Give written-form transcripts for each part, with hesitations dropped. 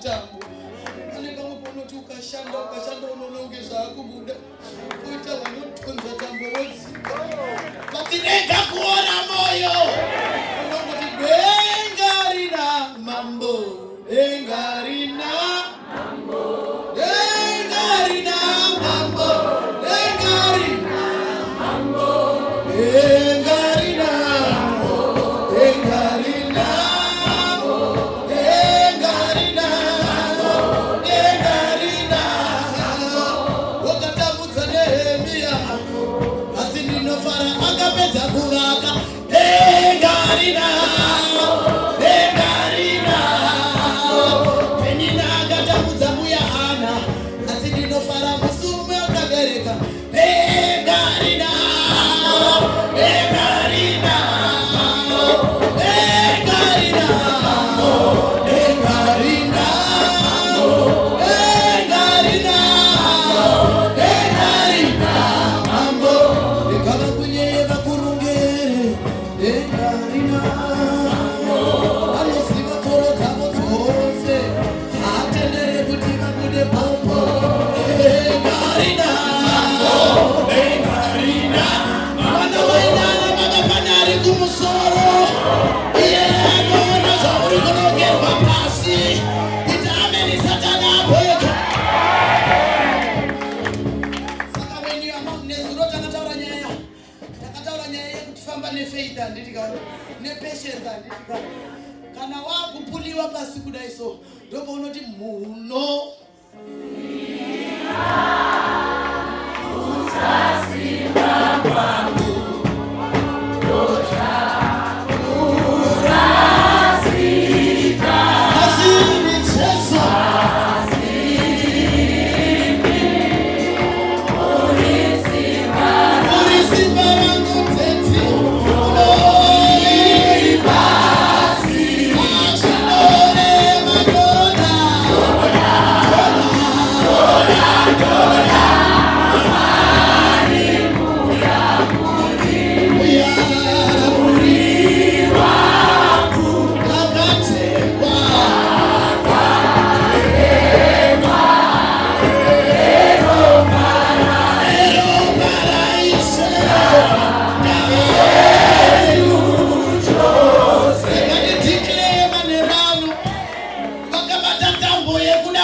tambo. Anenge unoti ukashanda unoongeza kubuda. Kuita vanotonza tambo wodzika. Vatirega kuona moyo. Unoti denga rina mambo. Denga rina mambo. Denga rina mambo. Denga rina mambo. Denga rina mambo. Denga rina mambo. Denga rina mambo. Denga rina mambo. Wakatambudza Nehemia. Asi ndinofara akapedza kuvaka. Denga rina mambo. Denga rina mambo. Penina akatambudza mbuya Hana. Asi ndinofara musume akabereka. Denga rina mambo. Denga rina mambo. Denga rina mambo. Denga rina mambo. Denga rina mambo. Denga rina mambo. Dekava kunyeye vakurungere. Denga rina mambo. Anoziva toro dzavo dzose. Haatendere kuti vabude pompo. Denga rina mambo. Denga rina mambo. Vana vainana vakapana ari kumusoro. Iye anoona zvauri kunogerwa pasi. Ita ameni Satana apweka. Saka when you are not nezuro takataura nyaya yekuti famba nefaith handiti kana nepatience handiti kana. Kana wakupuliwa pasi kudai so ndoko unoti muno asini Jesu. Urisimba wangu teti. Achinore magona.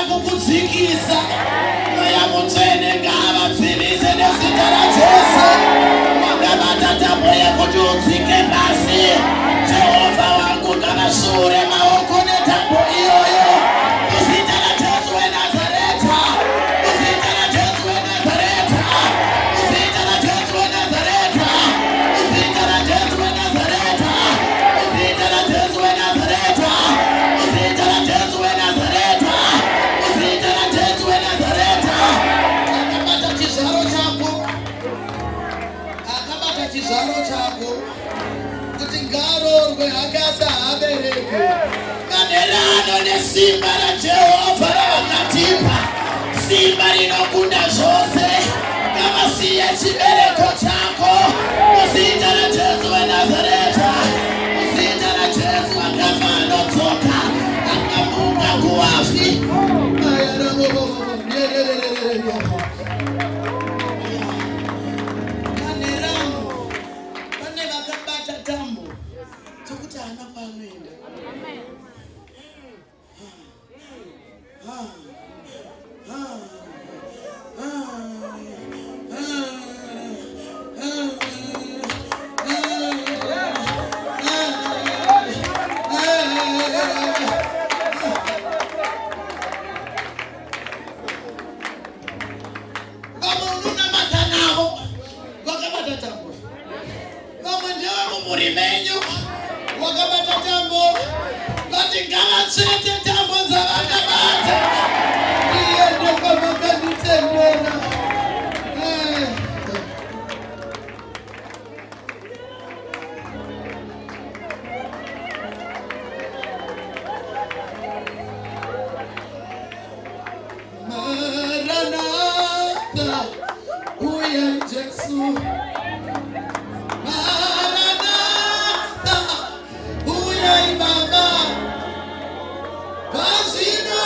Kukudzikisa mweya mutsvene ngavadzimise nezita raJesu. Wakabata tambo yekuti udzike pasi. Jehovha wangu ngavashure maoko netambo iyoyo. Muzita raJesu weNazareta. Muzita raJesu weNazareta. Muzita raJesu weNazareta. Muzita raJesu weNazareta. Muzita raJesu weNazareta. Muzita raJesu weNazareta. Muzita raJesu weNazareta. Akabata chizvaro chako kuti ngaroorwe akaza abereke. Manerano nesimba raJehovha ravakatipa, simba rinokunda zvose. Ngavasiye chibereko chako muzita raJesu weNazareta. Muzita raJesu akafa anodzoka, akamuka kuvafi. Pane vakabata tambo dzokuti hana kwanoenda. Vamwe unonamata navo vakabata tambo. Vamwe ndevamumhuri menyu vakabata tambo. Vati ngavatsvete tambo dzavakabata. Iye ndokwavakanditendera. Maranatha, uya Jesu. Maranatha, uya Baba. Bazino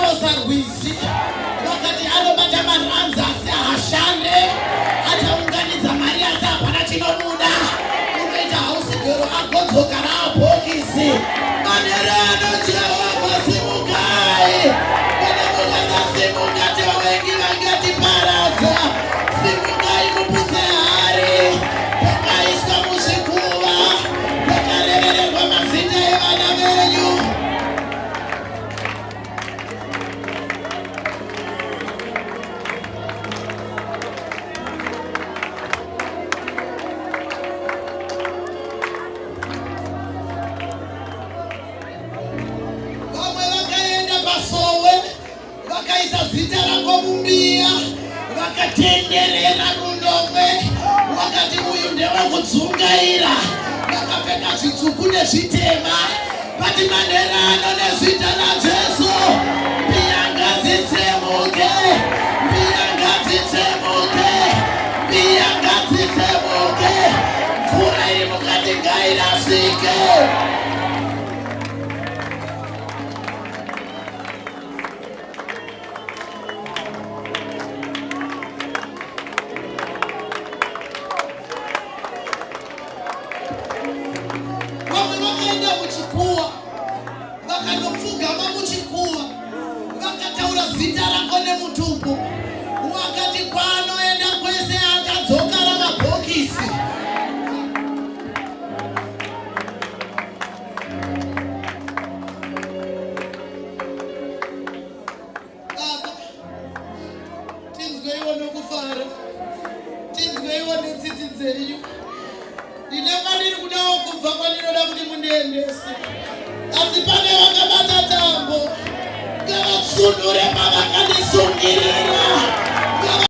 anonyoza rwizi vakati anobata maranza asi hashande achaunganidza mari asi hapana chinobuda unoita hausigero agodzoka raabhokisi manerano Jehovha simukai kana mukasasimuka tevengi vangatiparadza simukai muputse hari dzakaiswa muzvikuva dzakarevererwa mazita evana venyu. Vakaisa zita rako mumbiya vakatenderera rundomwe vakati uyu ndewekudzungaira vakapfeka zvitsvuku nezvitema vati manerano nezita raJesu mbiya ngadzitsemuke mbiya ngadzitsemuke mbiya ngadzitsemuke mvura iri mukati ngairasike. Vakanopfugama muchikuva vakataura zita rako nemutumbu wakati kwaanoenda kwese akadzoka ramabhokisi. Baba, tinzweiwo nokufara, tinzweiwo netsitsi dzenyu. Ndinenge ndiri kudawo kubva kwandinoda kuti mundiendese. Asi pane vakabata tambo ngavatsunure pavakandisungirira